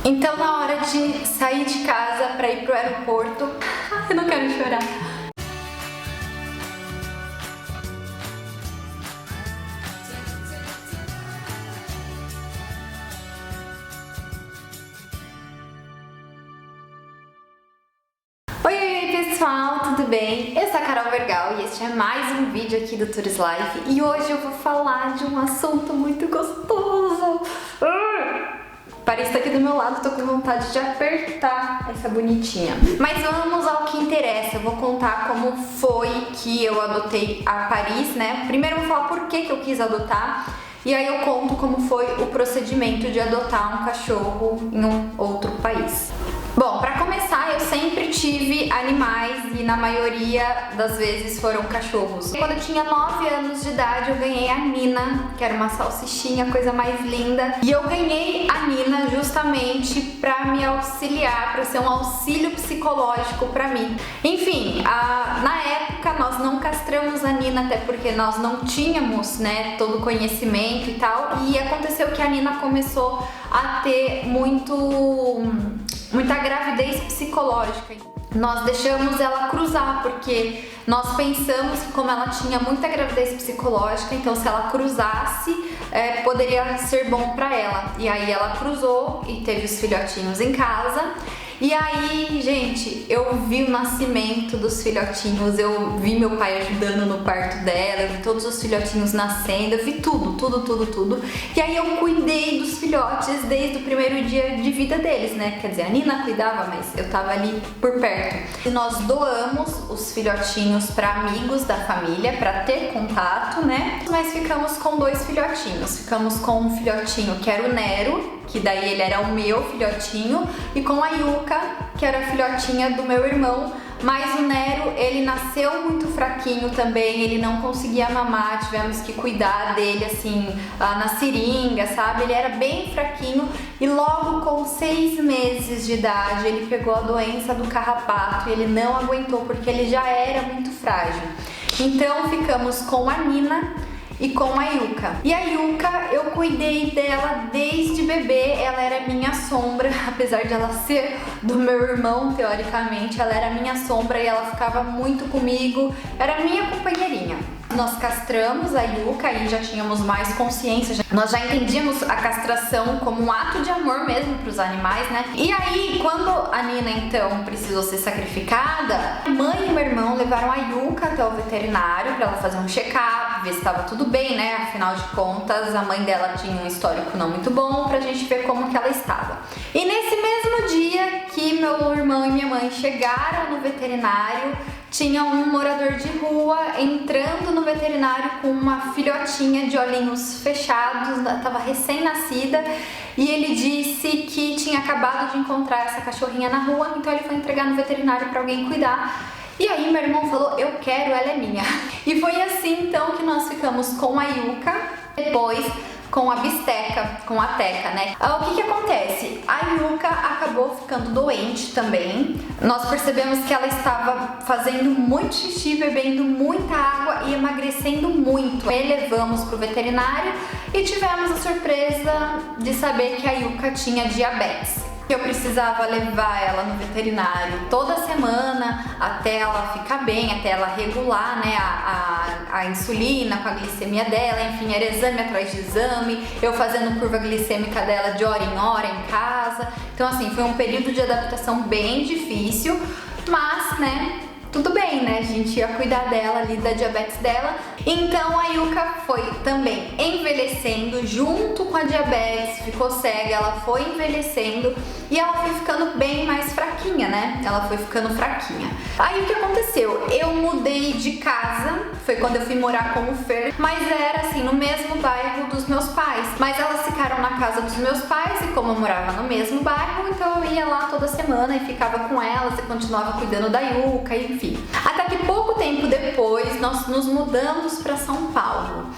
Então, na hora de sair de casa para ir pro aeroporto, eu não quero chorar. Oi pessoal, tudo bem? Eu sou a Carol Vergal e este é mais um vídeo aqui do Tours Life e hoje eu vou falar de um assunto muito gostoso. Paris tá aqui do meu lado, tô com vontade de apertar essa bonitinha. Mas vamos ao que interessa, eu vou contar como foi que eu adotei a Paris, né? Primeiro eu vou falar por que eu quis adotar. E aí eu conto como foi o procedimento de adotar um cachorro em um outro país. Bom, pra começar, eu sempre tive animais e na maioria das vezes foram cachorros. Quando eu tinha 9 anos de idade, eu ganhei a Nina, que era uma salsichinha, coisa mais linda. E eu ganhei a Nina justamente pra me auxiliar, pra ser um auxílio psicológico pra mim. Enfim, na época nós não castramos a Nina, até porque nós não tínhamos, né, todo o conhecimento e tal. E aconteceu que a Nina começou a ter muita gravidez psicológica. Nós deixamos ela cruzar, porque nós pensamos que como ela tinha muita gravidez psicológica, então se ela cruzasse, poderia ser bom pra ela. E aí ela cruzou e teve os filhotinhos em casa. E aí, gente, eu vi o nascimento dos filhotinhos, eu vi meu pai ajudando no parto dela, eu vi todos os filhotinhos nascendo, eu vi tudo. E aí eu cuidei dos filhotes desde o primeiro dia de vida deles, né? Quer dizer, a Nina cuidava, mas eu tava ali por perto. E nós doamos os filhotinhos para amigos da família, para ter contato, né? Mas ficamos com 2 filhotinhos. Ficamos com um filhotinho que era o Nero, que daí ele era o meu filhotinho, e com a Yuka, que era a filhotinha do meu irmão. Mas o Nero, ele nasceu muito fraquinho também, ele não conseguia mamar, tivemos que cuidar dele assim, na seringa, sabe? Ele era bem fraquinho e logo com 6 meses de idade ele pegou a doença do carrapato e ele não aguentou porque ele já era muito frágil. Então ficamos com a Nina e com a Yuka. E a Yuka, eu cuidei dela desde bebê, ela era minha sombra, apesar de ela ser do meu irmão, teoricamente, ela era minha sombra e ela ficava muito comigo, era minha companheirinha. Nós castramos a Yuka e já tínhamos mais consciência, nós já entendíamos a castração como um ato de amor mesmo para os animais, né? E aí, quando a Nina então precisou ser sacrificada, a mãe e meu irmão levaram a Yuka até o veterinário para ela fazer um check-up, ver se estava tudo bem, né? Afinal de contas, a mãe dela tinha um histórico não muito bom, pra gente ver como que ela estava. E nesse mesmo dia que meu irmão e minha mãe chegaram no veterinário, tinha um morador de rua entrando no veterinário com uma filhotinha de olhinhos fechados, estava recém-nascida, e ele disse que tinha acabado de encontrar essa cachorrinha na rua, então ele foi entregar no veterinário para alguém cuidar. E aí meu irmão falou, eu quero, ela é minha. E foi assim então que nós ficamos com a Yuka, depois com a Bisteca, com a Teca, né? O que acontece? A Yuka acabou ficando doente também. Nós percebemos que ela estava fazendo muito xixi, bebendo muita água e emagrecendo muito. E levamos pro veterinário e tivemos a surpresa de saber que a Yuka tinha diabetes. Eu precisava levar ela no veterinário toda semana até ela ficar bem, até ela regular, né, a insulina com a glicemia dela, enfim, era exame atrás de exame, eu fazendo curva glicêmica dela de hora em hora em casa. Então assim, foi um período de adaptação bem difícil, mas, né, tudo bem, né? A gente ia cuidar dela ali, da diabetes dela. Então a Yuka foi também envelhecendo junto com a diabetes, ficou cega, ela foi envelhecendo e ela foi ficando bem mais fraquinha, né? Ela foi ficando fraquinha. Aí o que aconteceu? Eu mudei de casa, foi quando eu fui morar com o Fer, mas era assim, no mesmo bairro dos meus pais. Mas elas ficaram na casa dos meus pais e como eu morava no mesmo bairro, então eu ia lá toda semana e ficava com elas e continuava cuidando da Yuka, enfim. Até que pouco tempo depois nós nos mudamos para São Paulo.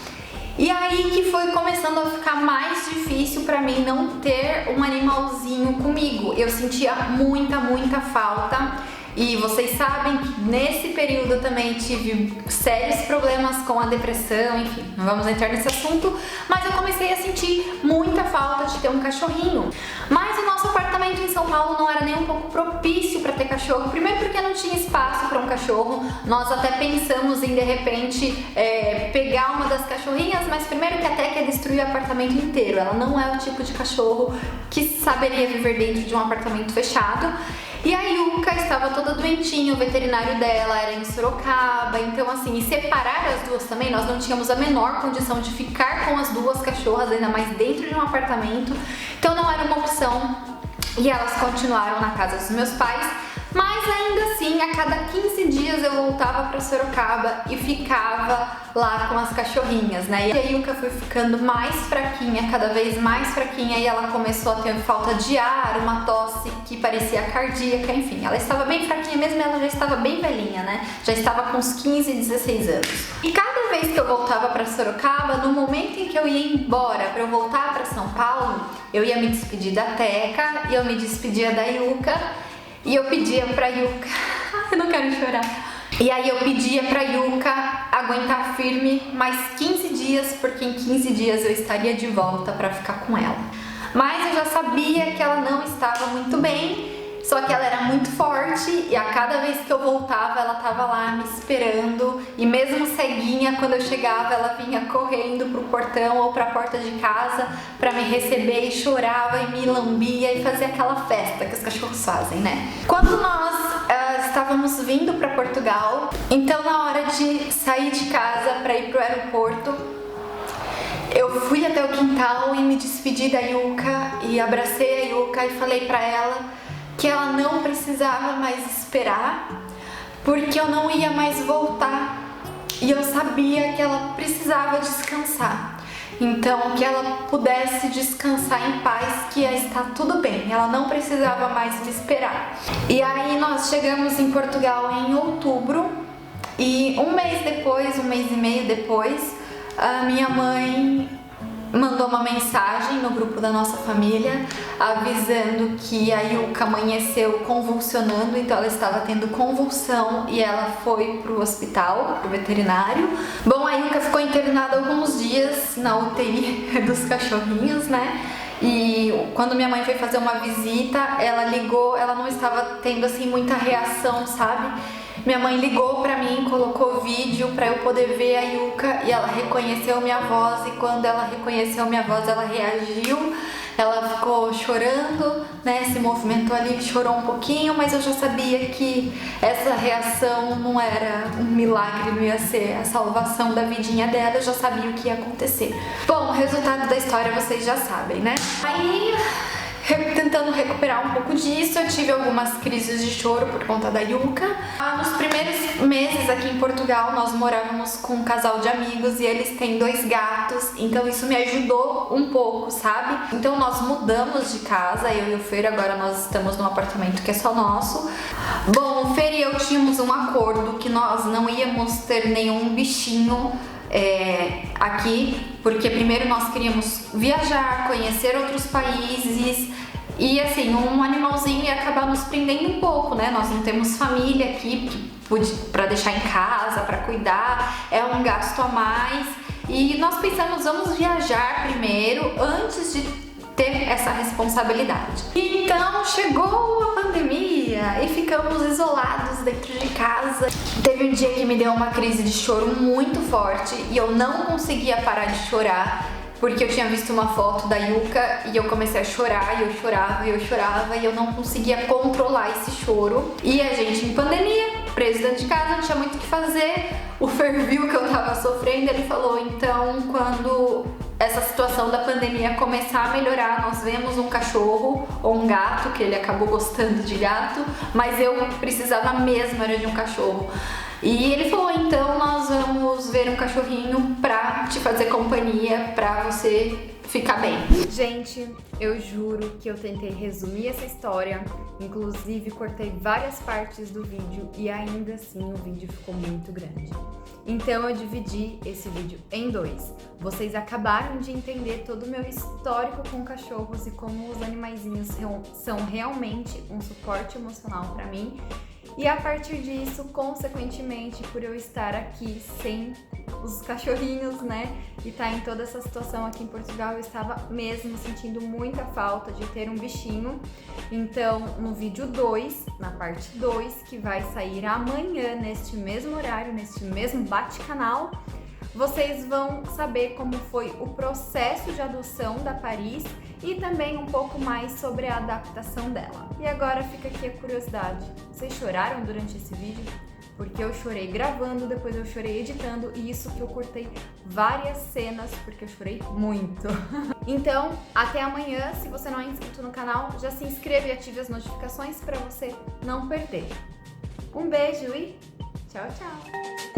E aí que foi começando a ficar mais difícil para mim não ter um animalzinho comigo. Eu sentia muita falta. E vocês sabem que nesse período eu também tive sérios problemas com a depressão, enfim, não vamos entrar nesse assunto, mas eu comecei a sentir muita falta de ter um cachorrinho. Mas o nosso apartamento em São Paulo não era nem um pouco propício para ter cachorro. Primeiro porque não tinha espaço para um cachorro. Nós até pensamos em de repente pegar uma das cachorrinhas, mas primeiro que até quer destruir o apartamento inteiro. Ela não é o tipo de cachorro que saberia viver dentro de um apartamento fechado. E a Yuka estava toda doentinha, o veterinário dela era em Sorocaba, então assim, e separar as duas também, nós não tínhamos a menor condição de ficar com as duas cachorras, ainda mais dentro de um apartamento, então não era uma opção e elas continuaram na casa dos meus pais. Mas ainda assim, a cada 15 dias eu voltava pra Sorocaba e ficava lá com as cachorrinhas, né? E a Yuka foi ficando mais fraquinha, cada vez mais fraquinha, e ela começou a ter falta de ar, uma tosse que parecia cardíaca, enfim. Ela estava bem fraquinha mesmo, ela já estava bem velhinha, né? Já estava com uns 15, 16 anos. E cada vez que eu voltava pra Sorocaba, no momento em que eu ia embora pra eu voltar pra São Paulo, eu ia me despedir da Teca e eu me despedia da Yuka. E eu pedia pra Yuka, eu não quero chorar. E aí eu pedia pra Yuka aguentar firme mais 15 dias, porque em 15 dias eu estaria de volta pra ficar com ela. Mas eu já sabia que ela não estava muito bem, só que ela era muito forte e a cada vez que eu voltava ela estava lá me esperando, e mesmo ceguinha, quando eu chegava ela vinha correndo pro portão ou pra porta de casa pra me receber e chorava e me lambia e fazia aquela festa que os cachorros fazem, né? Quando nós estávamos vindo para Portugal, então na hora de sair de casa para ir pro aeroporto, eu fui até o quintal e me despedi da Yuka e abracei a Yuka e falei pra ela que ela não precisava mais esperar, porque eu não ia mais voltar e eu sabia que ela precisava descansar. Então, que ela pudesse descansar em paz, que ia estar tudo bem, ela não precisava mais me esperar. E aí nós chegamos em Portugal em outubro e um mês depois, um mês e meio depois, a minha mãe mandou uma mensagem no grupo da nossa família avisando que a Yuka amanheceu convulsionando, então ela estava tendo convulsão e ela foi pro hospital, pro veterinário. Bom, a Yuka ficou internada alguns dias na UTI dos cachorrinhos, né? E quando minha mãe foi fazer uma visita, ela ligou, ela não estava tendo assim muita reação, sabe? Minha mãe ligou pra mim, colocou vídeo pra eu poder ver a Yuka e ela reconheceu minha voz, e quando ela reconheceu minha voz ela reagiu, ela ficou chorando, né, se movimentou ali, chorou um pouquinho, mas eu já sabia que essa reação não era um milagre, não ia ser a salvação da vidinha dela, eu já sabia o que ia acontecer. Bom, o resultado da história vocês já sabem, né? Aí, tentando recuperar um pouco disso, eu tive algumas crises de choro por conta da Yuka. Nos primeiros meses aqui em Portugal, nós morávamos com um casal de amigos e eles têm 2 gatos, então isso me ajudou um pouco, sabe? Então nós mudamos de casa, eu e o Fer, agora nós estamos num apartamento que é só nosso. Bom, o Fer e eu tínhamos um acordo que nós não íamos ter nenhum bichinho aqui, porque primeiro nós queríamos viajar, conhecer outros países e assim, um animalzinho ia acabar nos prendendo um pouco, né? Nós não temos família aqui para deixar em casa, para cuidar, é um gasto a mais e nós pensamos, vamos viajar primeiro antes de ter essa responsabilidade. Então chegou a pandemia e ficamos isolados dentro de casa. Teve um dia que me deu uma crise de choro muito forte e eu não conseguia parar de chorar, porque eu tinha visto uma foto da Yuka e eu comecei a chorar, e eu chorava, e eu chorava, e eu não conseguia controlar esse choro. E a gente em pandemia, preso dentro de casa, não tinha muito o que fazer. O Fer viu que eu tava sofrendo, ele falou, então quando essa situação da pandemia começar a melhorar, nós vemos um cachorro ou um gato, que ele acabou gostando de gato, mas eu precisava mesmo era de um cachorro. E ele falou, então nós vamos ver um cachorrinho pra te fazer companhia, pra você ficar bem. Gente, eu juro que eu tentei resumir essa história, inclusive cortei várias partes do vídeo e ainda assim o vídeo ficou muito grande. Então eu dividi esse vídeo em 2. Vocês acabaram de entender todo o meu histórico com cachorros e como os animaizinhos são realmente um suporte emocional pra mim. E a partir disso, consequentemente, por eu estar aqui sem os cachorrinhos, né, e tá em toda essa situação aqui em Portugal, eu estava mesmo sentindo muita falta de ter um bichinho. Então, no vídeo 2, na parte 2, que vai sair amanhã, neste mesmo horário, neste mesmo bate-canal, vocês vão saber como foi o processo de adoção da Paris e também um pouco mais sobre a adaptação dela. E agora fica aqui a curiosidade, vocês choraram durante esse vídeo? Porque eu chorei gravando, depois eu chorei editando, e isso que eu cortei várias cenas, porque eu chorei muito. Então, até amanhã. Se você não é inscrito no canal, já se inscreva e ative as notificações para você não perder. Um beijo e tchau, tchau!